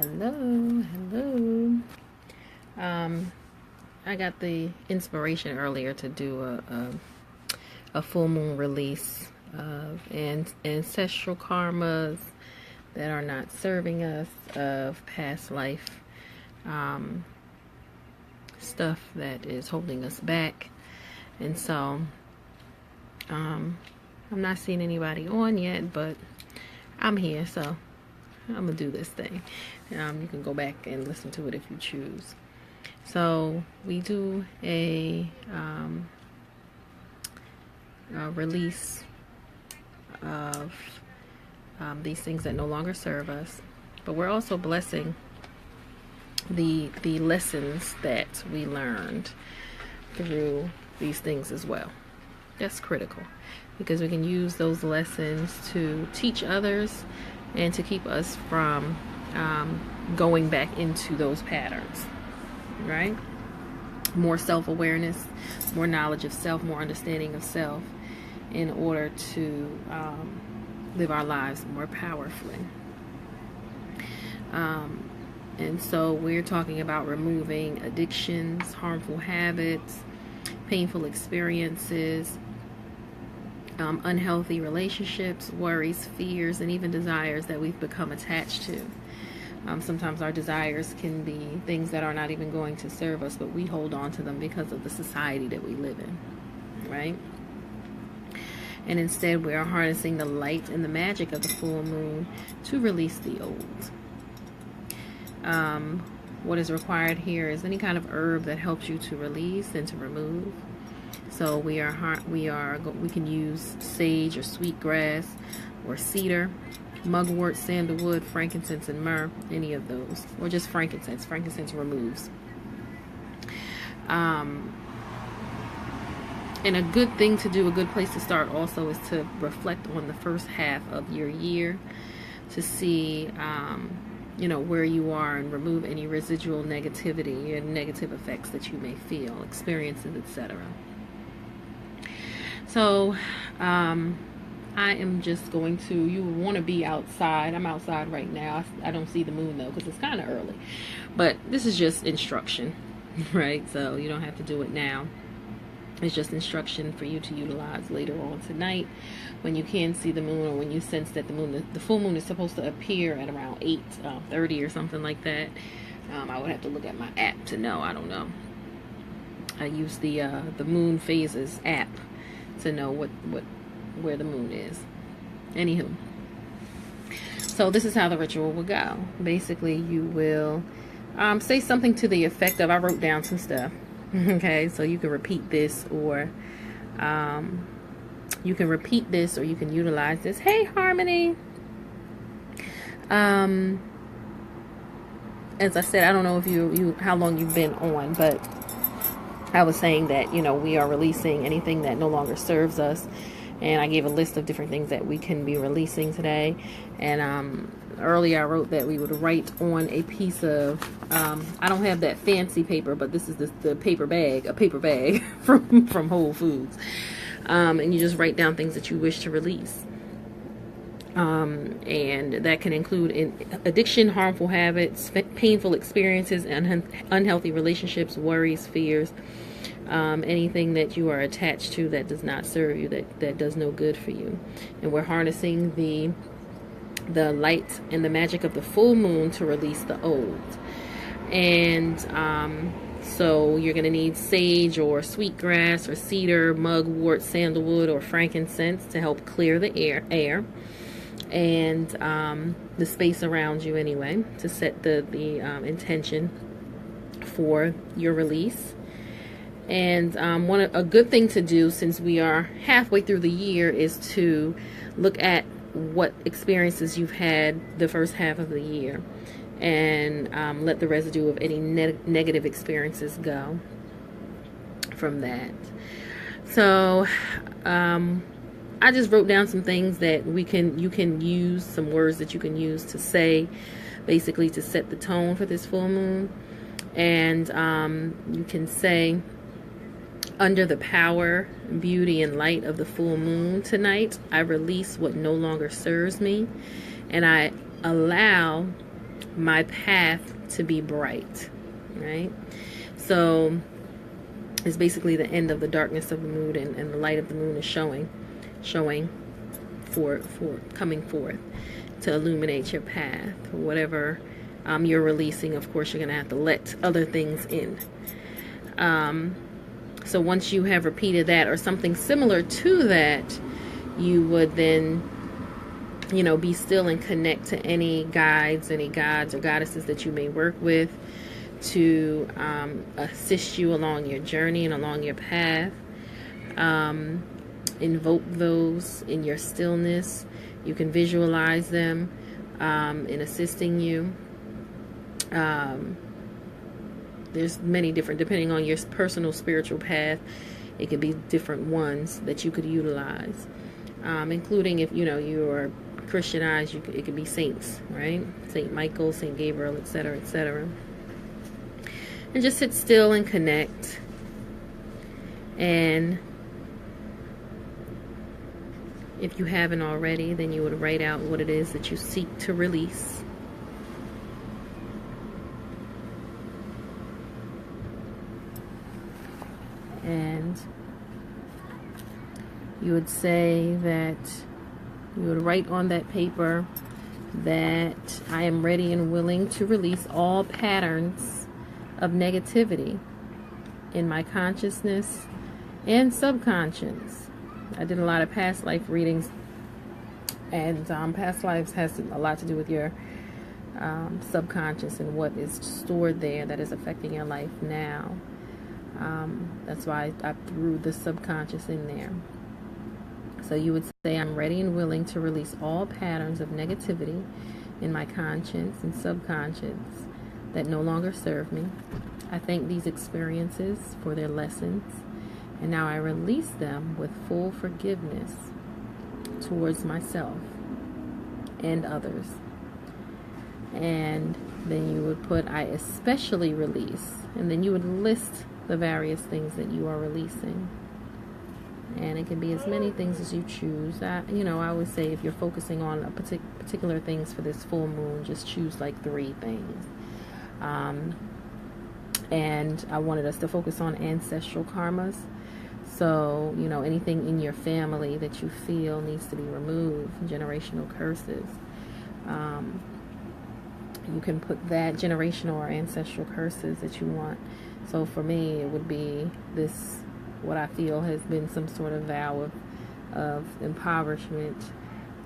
Hello, hello. I got the inspiration earlier to do a full moon release of ancestral karmas that are not serving us, of past life stuff that is holding us back. And so I'm not seeing anybody on yet, but I'm here, so I'm gonna do this thing. You can go back and listen to it if you choose. So we do a release of these things that no longer serve us, but we're also blessing the lessons that we learned through these things as well. That's critical, because we can use those lessons to teach others and to keep us from going back into those patterns, right? More self-awareness, more knowledge of self, more understanding of self, in order to live our lives more powerfully. And so we're talking about removing addictions, harmful habits, painful experiences, unhealthy relationships, worries, fears, and even desires that we've become attached to. Sometimes our desires can be things that are not even going to serve us, but we hold on to them because of the society that we live in, right? And instead we are harnessing the light and the magic of the full moon to release the old. What is required here is any kind of herb that helps you to release and to remove. So we can use sage or sweetgrass or cedar, mugwort, sandalwood, frankincense, and myrrh, any of those, or just frankincense. Frankincense removes. And a good thing to do, a good place to start also, is to reflect on the first half of your year to see where you are, and remove any residual negativity and negative effects that you may feel, experiences, etc. So I am just going to, you want to be outside. I'm outside right now. I don't see the moon though, because it's kind of early, but this is just instruction, right? So you don't have to do it now. It's just instruction for you to utilize later on tonight, when you can see the moon, or when you sense that the full moon is supposed to appear at around 8:30 or something like that. I would have to look at my app to know. I don't know. I use the Moon Phases app to know where the moon is. Anywho, so this is how the ritual will go. Basically, you will say something to the effect of, I wrote down some stuff. Okay, so you can repeat this, or you can utilize this. Hey, Harmony. As I said, I don't know if you how long you've been on, but I was saying that, we are releasing anything that no longer serves us. And I gave a list of different things that we can be releasing today. And earlier I wrote that we would write on a piece of, I don't have that fancy paper, but this is a paper bag from Whole Foods. And you just write down things that you wish to release. And that can include addiction, harmful habits, painful experiences, and unhealthy relationships, worries, fears, anything that you are attached to that does not serve you, that does no good for you. And we're harnessing the light and the magic of the full moon to release the old. And so you're going to need sage or sweetgrass or cedar, mugwort, sandalwood, or frankincense to help clear the air and the space around you anyway, to set the intention for your release. And a good thing to do, since we are halfway through the year, is to look at what experiences you've had the first half of the year, and let the residue of any negative experiences go from that. So I just wrote down some things that you can use, some words that you can use to say, basically to set the tone for this full moon. And you can say, under the power, beauty, and light of the full moon tonight, I release what no longer serves me, and I allow my path to be bright, right? So it's basically the end of the darkness of the moon, and the light of the moon is showing for coming forth to illuminate your path. Whatever you're releasing, of course, you're going to have to let other things in. So once you have repeated that or something similar to that, you would then, be still and connect to any guides, any gods or goddesses that you may work with to assist you along your journey and along your path. Invoke those in your stillness. You can visualize them in assisting you. There's many different, depending on your personal spiritual path, it could be different ones that you could utilize, including if you are Christianized, it could be saints, right? Saint Michael, Saint Gabriel, etc., etc. And just sit still and connect. And if you haven't already, then you would write out what it is that you seek to release. And you would say that you would write on that paper that I am ready and willing to release all patterns of negativity in my consciousness and subconscious. I did a lot of past life readings, and past lives has a lot to do with your subconscious and what is stored there that is affecting your life now. That's why I threw the subconscious in there. So you would say, I'm ready and willing to release all patterns of negativity in my conscience and subconscious that no longer serve me. I thank these experiences for their lessons, and now I release them with full forgiveness towards myself and others. And then you would put, I especially release, and then you would list the various things that you are releasing. And it can be as many things as you choose. I always say, if you're focusing on a particular things for this full moon, just choose like 3 things. And I wanted us to focus on ancestral karmas. So, anything in your family that you feel needs to be removed, generational curses. You can put that generational or ancestral curses that you want. So for me, it would be this, what I feel has been some sort of vow of impoverishment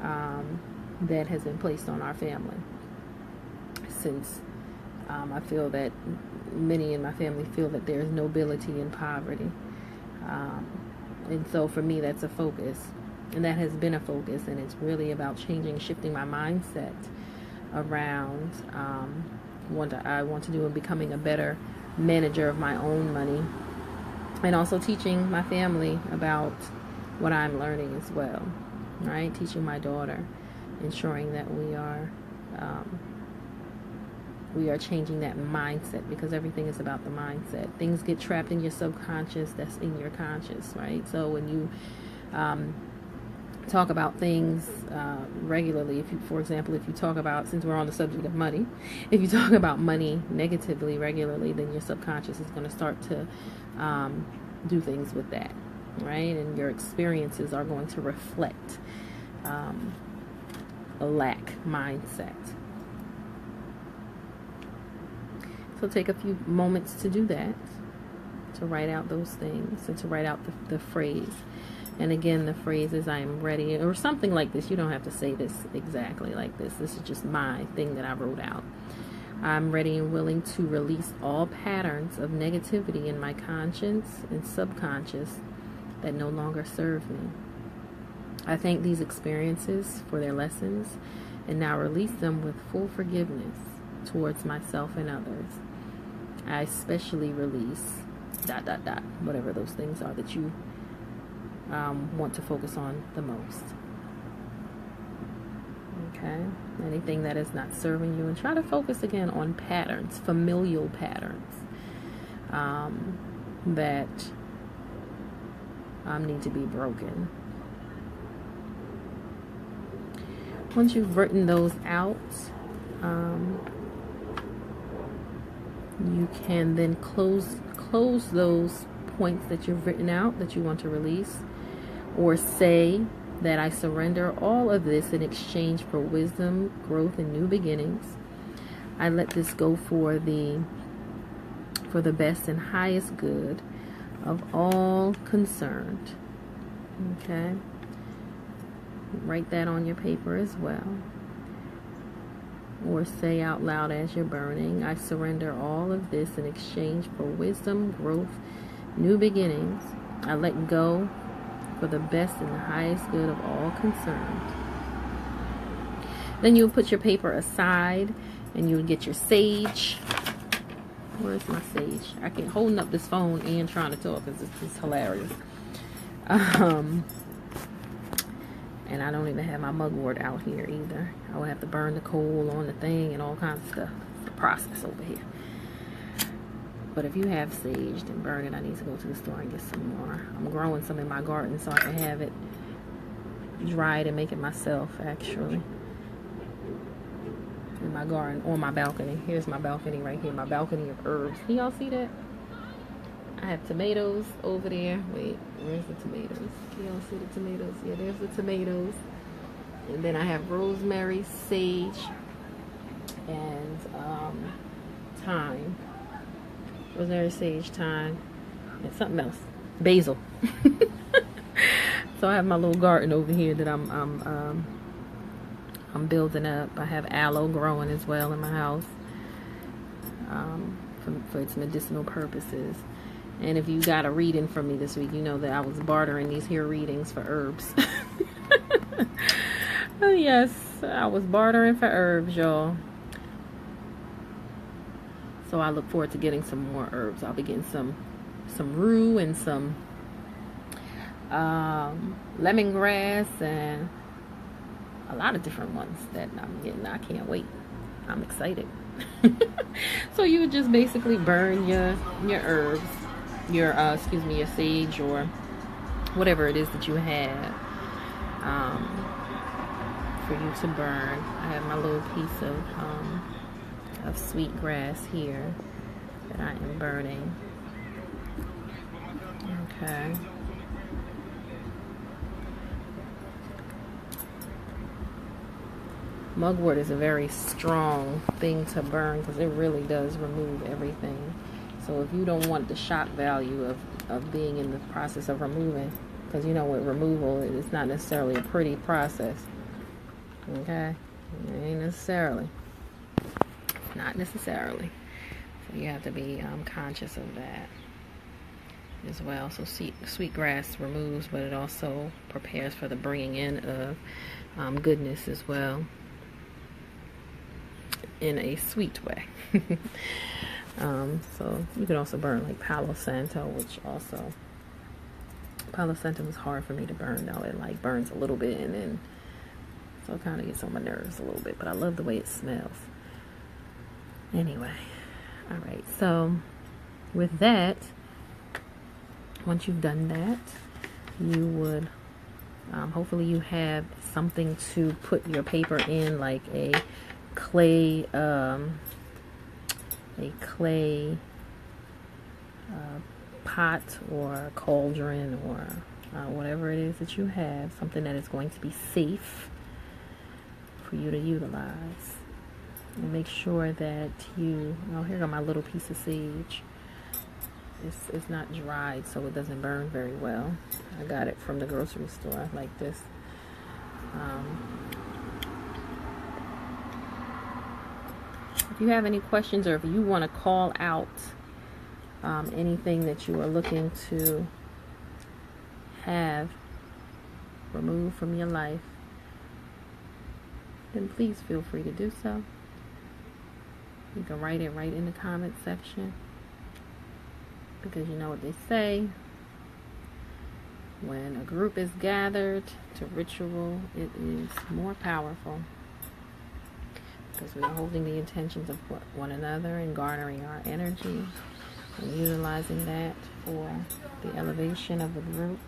that has been placed on our family. Since I feel that many in my family feel that there is nobility in poverty. And so for me, that's a focus. And that has been a focus. And it's really about shifting my mindset around what I want to do and becoming a better manager of my own money, and also teaching my family about what I'm learning as well, right? Teaching my daughter, ensuring that we are changing that mindset, because everything is about the mindset. Things get trapped in your subconscious that's in your conscious, right? So when you talk about things regularly, for example, if you talk about, since we're on the subject of money, if you talk about money negatively regularly, then your subconscious is going to start to do things with that, right? And your experiences are going to reflect a lack mindset. So take a few moments to do that, to write out those things, and to write out the phrase. And again, the phrase is, I am ready, or something like this. You don't have to say this exactly like this. This is just my thing that I wrote out. I'm ready and willing to release all patterns of negativity in my conscience and subconscious that no longer serve me. I thank these experiences for their lessons, and now release them with full forgiveness towards myself and others. I especially release ... whatever those things are that you want to focus on the most. Okay, anything that is not serving you, and try to focus again on patterns, familial patterns that need to be broken. Once you've written those out, You can then close those points that you've written out that you want to release, or say that I surrender all of this in exchange for wisdom, growth, and new beginnings. I let this go for the best and highest good of all concerned. Okay? Write that on your paper as well. Or say out loud as you're burning, I surrender all of this in exchange for wisdom, growth, new beginnings. I let go for the best and the highest good of all concerned. Then you'll put your paper aside and you'll get your sage. Where's my sage? I can't holding up this phone and trying to talk because it's hilarious. And I don't even have my mugwort out here either. I would have to burn the coal on the thing and all kinds of stuff. It's a process over here. But if you have sage, then burn it. I need to go to the store and get some more. I'm growing some in my garden so I can have it dried and make it myself, actually. In my garden, on my balcony. Here's my balcony right here. My balcony of herbs. Can y'all see that? I have tomatoes over there. Wait, where's the tomatoes? Can y'all see the tomatoes? Yeah, there's the tomatoes. And then I have rosemary, sage, and thyme. Rosemary, sage, thyme, and something else. Basil. So I have my little garden over here that I'm building up. I have aloe growing as well in my house for its medicinal purposes. And if you got a reading from me this week, you know that I was bartering these here readings for herbs. Yes, I was bartering for herbs, y'all. So I look forward to getting some more herbs. I'll be getting some rue and some lemongrass and a lot of different ones that I'm getting. I can't wait. I'm excited. So you would just basically burn your herbs, your your sage or whatever it is that you have for you to burn. I have my little piece of sweet grass here that I am burning. Okay. Mugwort is a very strong thing to burn because it really does remove everything. So if you don't want the shock value of being in the process of removing, because you know with removal it's not necessarily a pretty process. Okay? It ain't necessarily. Not necessarily. So you have to be conscious of that as well. So sweet grass removes, but it also prepares for the bringing in of goodness as well, in a sweet way. So you can also burn like Palo Santo, which also Palo Santo is hard for me to burn though. It like burns a little bit and then so it kind of gets on my nerves a little bit, but I love the way it smells. Anyway, all right, so with that, once you've done that, you would hopefully you have something to put your paper in, like a clay pot or a cauldron or whatever it is that you have, something that is going to be safe for you to utilize. And make sure that you, oh, here got my little piece of sage. It's not dried, so it doesn't burn very well. I got it from the grocery store like this. If you have any questions or if you want to call out anything that you are looking to have removed from your life, then please feel free to do so. You can write it right in the comment section, because you know what they say, when a group is gathered to ritual, it is more powerful, because we are holding the intentions of one another and garnering our energy and utilizing that for the elevation of the group.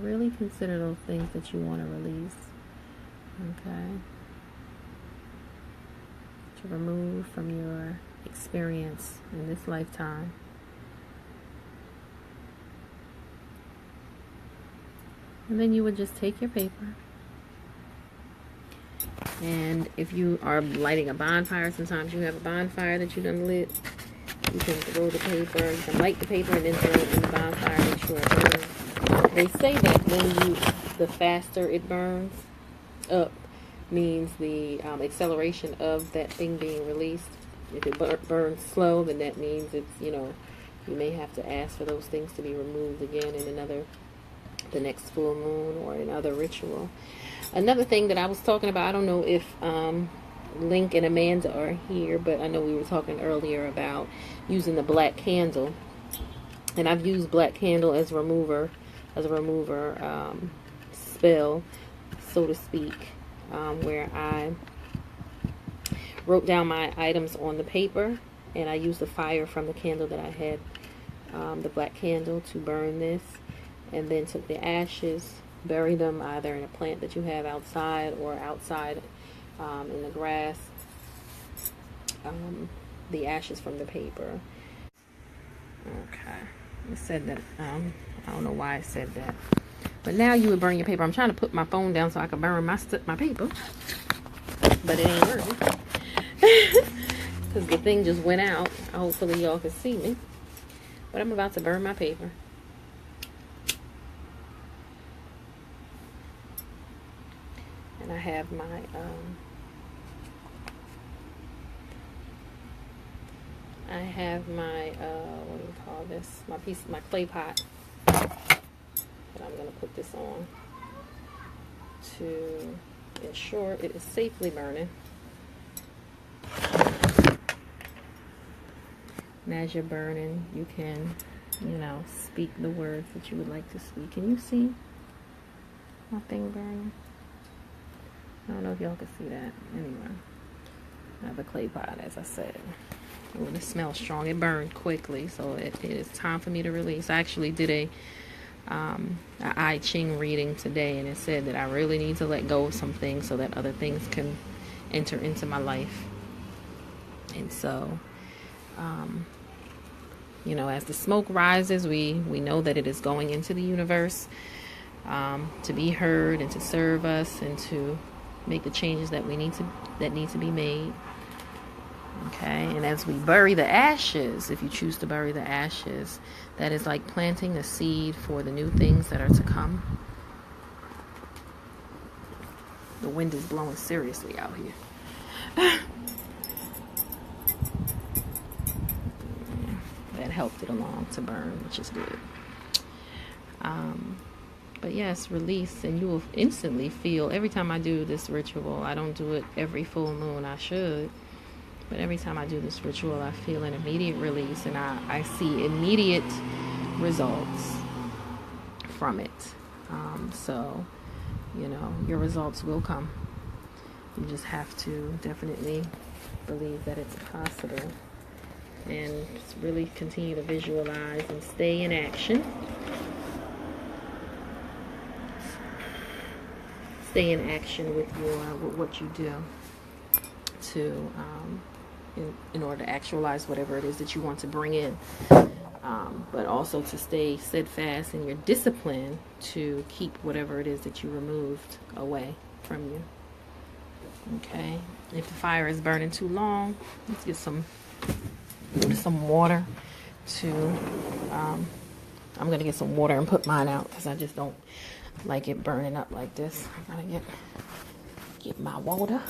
Really consider those things that you want to release. Okay. To remove from your experience in this lifetime. And then you would just take your paper. And if you are lighting a bonfire, sometimes you have a bonfire that you done lit. You can throw the paper, you can light the paper and then throw it in the bonfire, make sure it burns. They say that the faster it burns up means the acceleration of that thing being released. If it burns slow, then that means it's, you may have to ask for those things to be removed again in the next full moon or another ritual. Another thing that I was talking about, I don't know if Link and Amanda are here, but I know we were talking earlier about using the black candle. And I've used black candle as a remover spell, so to speak, where I wrote down my items on the paper, and I used the fire from the candle that I had, the black candle, to burn this, and then took the ashes, bury them either in a plant that you have outside or outside in the grass, the ashes from the paper. Okay, it said that, I don't know why it said that, but now you would burn your paper. I'm trying to put my phone down so I can burn my paper, but it ain't working because the thing just went out. Hopefully y'all can see me, but I'm about to burn my paper. And I have my what do you call this? My clay pot. But I'm gonna put this on to ensure it is safely burning. And as you're burning, you can, speak the words that you would like to speak. Can you see my thing burning? I don't know if y'all can see that. Anyway, I have a clay pot, as I said. Oh, it smells strong. It burned quickly, so it is time for me to release. I actually did a I Ching reading today, and it said that I really need to let go of some things so that other things can enter into my life. And so, as the smoke rises, we know that it is going into the universe to be heard and to serve us and to make the changes that need to be made. Okay, and as we bury the ashes, if you choose to bury the ashes, that is like planting a seed for the new things that are to come. The wind is blowing seriously out here. That helped it along to burn, which is good. But yes, release, and you will instantly feel, every time I do this ritual, I don't do it every full moon, I should, but every time I do this ritual, I feel an immediate release, and I see immediate results from it. So, your results will come. You just have to definitely believe that it's possible, and really continue to visualize and stay in action. Stay in action with what you do to in order to actualize whatever it is that you want to bring in, but also to stay steadfast in your discipline to keep whatever it is that you removed away from you. Okay, if the fire is burning too long, let's get some water to I'm gonna get some water and put mine out because I just don't like it burning up like this. I gotta get my water.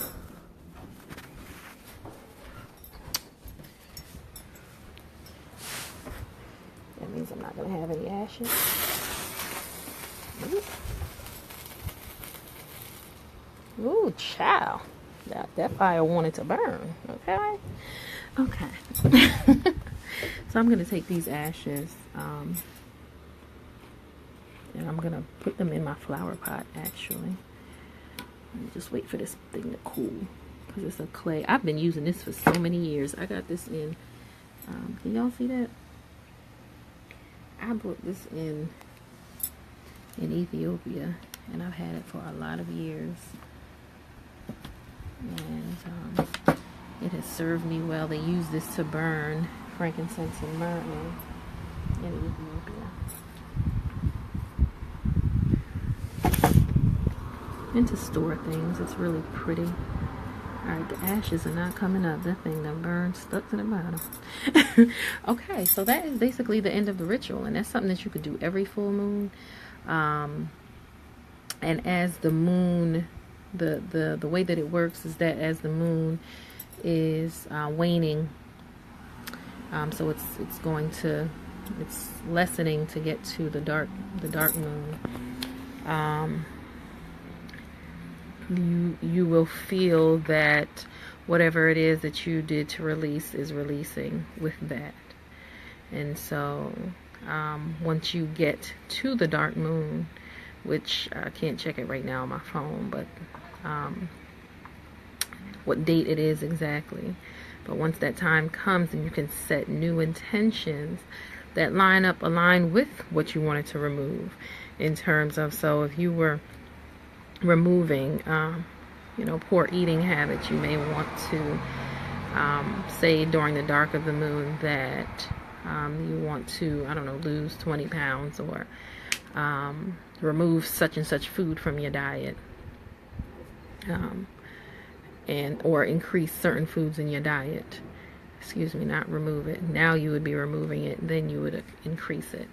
That means I'm not gonna have any ashes. Ooh, child. That fire wanted to burn. Okay. So I'm gonna take these ashes, and I'm gonna put them in my flower pot, actually. Just wait for this thing to cool, because it's a clay. I've been using this for so many years. I got this in, can y'all see that? I brought this in in Ethiopia, and I've had it for a lot of years, and it has served me well. They use this to burn frankincense and myrrh in Ethiopia. And to store things. It's really pretty. Alright, the ashes are not coming up. That thing done burned, stuck to the bottom. Okay, so that is basically the end of the ritual, and that's something that you could do every full moon. And as the moon, the way that it works is that as the moon is waning, so it's lessening to get to the dark moon. You will feel that whatever it is that you did to release is releasing with that. And so once you get to the dark moon, which I can't check it right now on my phone, but what date it is exactly, but once that time comes, and you can set new intentions that align with what you wanted to remove, in terms of, so if you were removing poor eating habits, you may want to say during the dark of the moon that you want to, I don't know, lose 20 pounds, or remove such and such food from your diet, or increase certain foods in your diet. Excuse me, not remove it. Now you would be removing it, then you would increase it.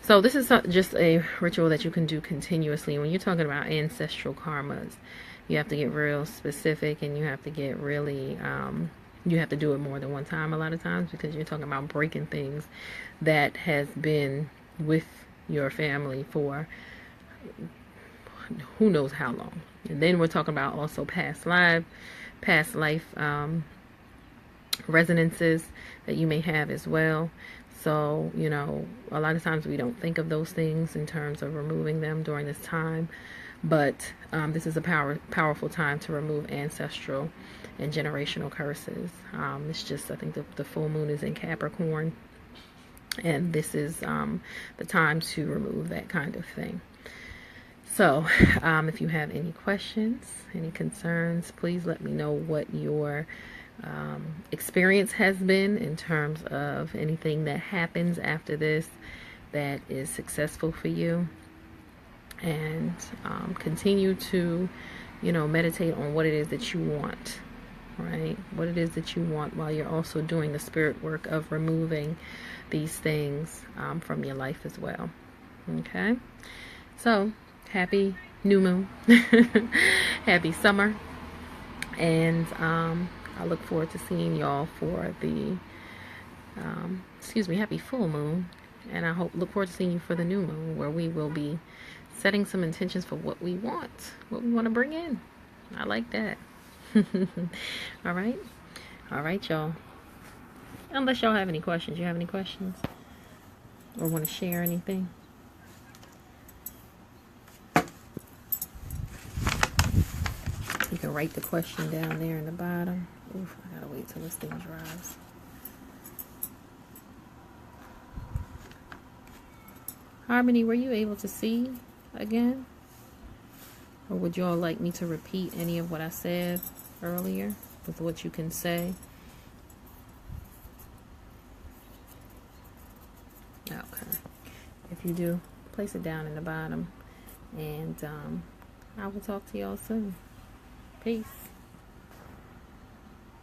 So this is just a ritual that you can do continuously. When you're talking about ancestral karmas, you have to get real specific, and you have to get really, you have to do it more than one time a lot of times, because you're talking about breaking things that has been with your family for who knows how long. And then we're talking about also past life resonances that you may have as well. So, a lot of times we don't think of those things in terms of removing them during this time, but this is a powerful time to remove ancestral and generational curses. It's just, I think the full moon is in Capricorn, and this is the time to remove that kind of thing. So, if you have any questions, any concerns, please let me know what your experience has been in terms of anything that happens after this that is successful for you, and continue to meditate on what it is that you want, right? What it is that you want, while you're also doing the spirit work of removing these things from your life as well. Okay, so happy new moon. Happy summer, and I look forward to seeing y'all for the happy full moon, and I look forward to seeing you for the new moon, where we will be setting some intentions for what we want to bring in. I like that. all right, y'all. Unless y'all have any questions. You have any questions or want to share anything? You can write the question down there in the bottom. Oof, I gotta wait till this thing dries. Harmony, were you able to see again? Or would you all like me to repeat any of what I said earlier with what you can say? Okay. If you do, place it down in the bottom. And I will talk to y'all soon. Peace.